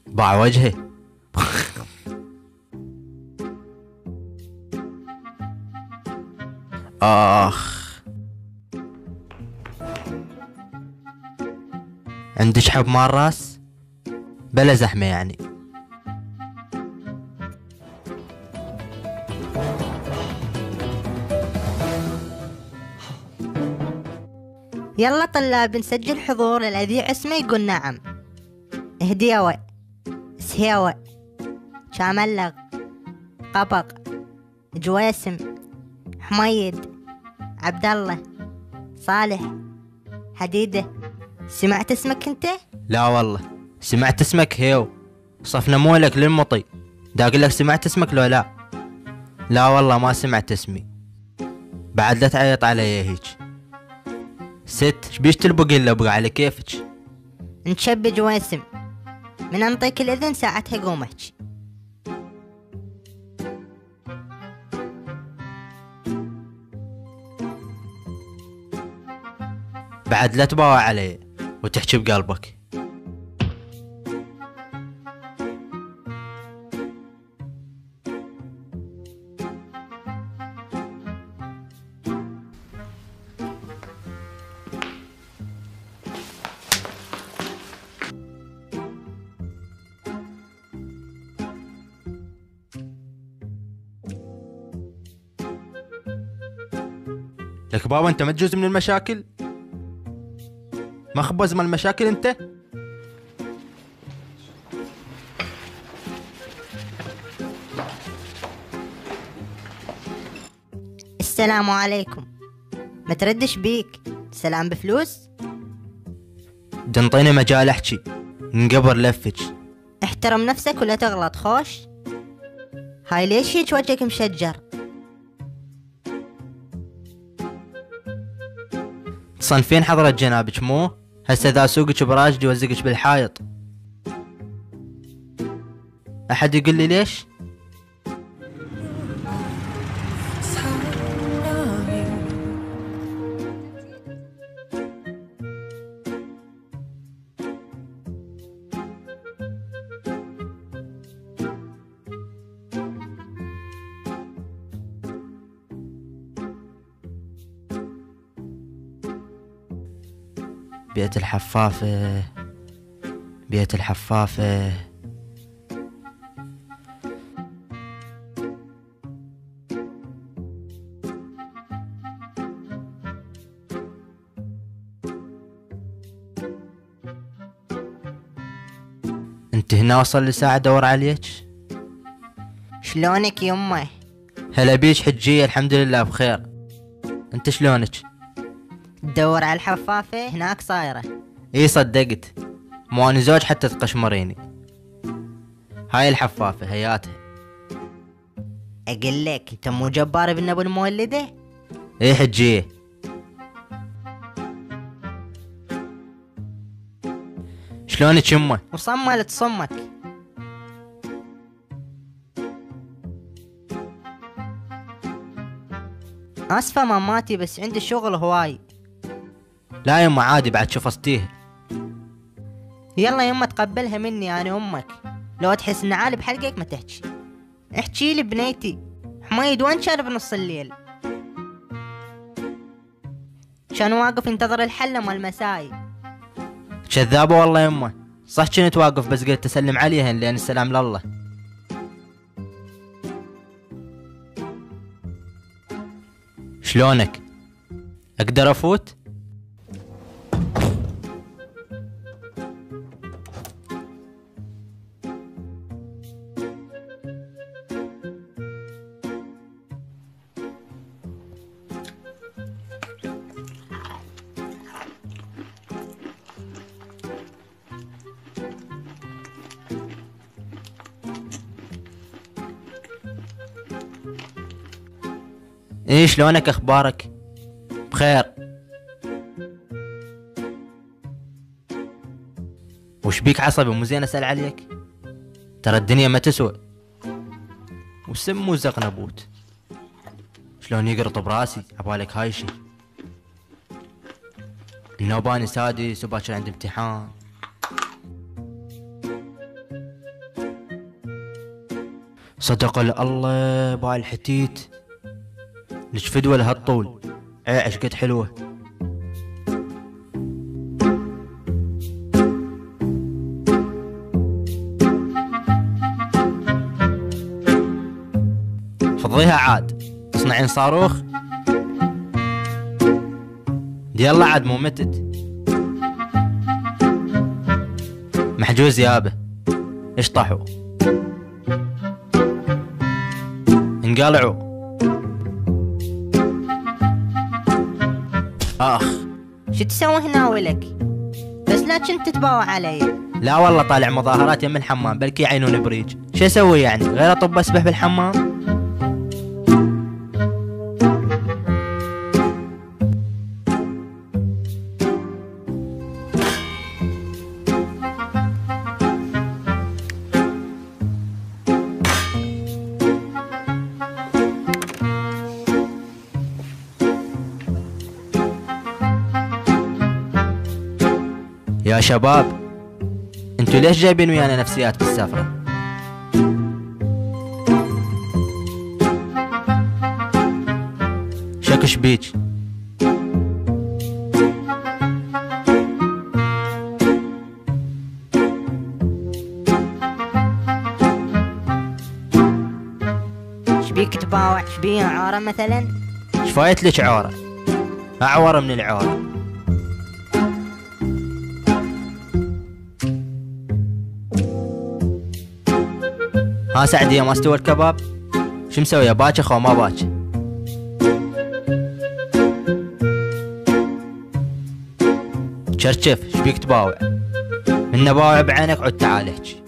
باع وجهي. آخ، عندك حب مال راس بلا زحمة يعني. يلا طلاب نسجل حضور، الذي اسمه يقول نعم. هديوة، سهيوة، شاملغ، قبق، جويسم، حميد، عبد الله، صالح، حديدة. سمعت اسمك انت؟ لا والله، سمعت اسمك هيو، صفنا مولك للمطي. دا اقول لك سمعت اسمك لو لا؟ لا والله ما سمعت اسمي. بعد لا تعيط علي هيك. ست شبيش تلبقي اللبقة على كيفك؟ نشب جويسم، من انطيك الاذن ساعتها قوم احكي. بعد لا تباوع علي وتحكي بقلبك. لك بابا انت ما تجوز من المشاكل؟ ما خبز من المشاكل انت؟ السلام عليكم. ما تردش بيك، سلام بفلوس؟ دنطيني مجال احكي نقبر لفج. احترم نفسك ولا تغلط خوش. هاي ليش هيك وجهك مشجر؟ تصنفين حضرة جنابك مو؟ هسه ذا سوقك براجدي وزقك بالحائط. احد يقول لي ليش؟ بيت الحفافة، بيت الحفافة. انت هنا وصل لي ساعة ادور عليك. شلونك يمه؟ هلا بيك حجية، الحمد لله بخير. انت شلونك؟ تدور على الحفافة هناك صايرة. اي صدقت، مو انا زوج حتى تقشمريني. هاي الحفافة هياتها. اقول لك انت مو جبار ابن ابو المولدة؟ اي حجية. شلونك يمه؟ وصملت صمك. اسفة ماماتي بس عندي شغل هواي. لا يمه عادي بعد شفصتيها. يلا يما تقبلها مني، انا امك. لو تحس ان عالي بحلقك ما تحكي. احكي لي بنيتي، حميد وين كان بنص الليل؟ كان واقف ينتظر الحلة مال مساي. كذابة والله يمه، صح كنت واقف بس قلت اسلم عليها لان السلام لله. شلونك؟ اقدر افوت؟ ايه شلونك اخبارك؟ بخير. وش بيك عصبي؟ مو زين اسال عليك؟ ترى الدنيا ما تسوى. وسم مو زقنبوت. شلون يقرط براسي عبالك هاي شي. النوباني سادس وباكر عندي امتحان. صدق الله بالحتيت ليش فدوة لهالطول. عيش قد حلوة. فضيها عاد تصنعين صاروخ. يلا عاد مو متت. محجوز يابه. اشطحوا انقلعوا. اخ شو تسوي هنا ولك؟ بس لا كنت تتباوع علي. لا والله طالع مظاهرات يم الحمام بلكي يعينون بريج. شو اسوي يعني غير اطب اسبح بالحمام؟ يا شباب انتوا ليش جايبين ويانا نفسيات بالسفرة؟ شكش بيج. شبيك تباوع؟ شبيه عارة مثلا؟ شفايت لك عورة؟ اعور من العورة. ها سعدية ما استوى الكباب؟ شو مسوية باكخ او ما باكخ؟ شرشف شبيك تباوع؟ من باوع بعينك عد تعال احكي.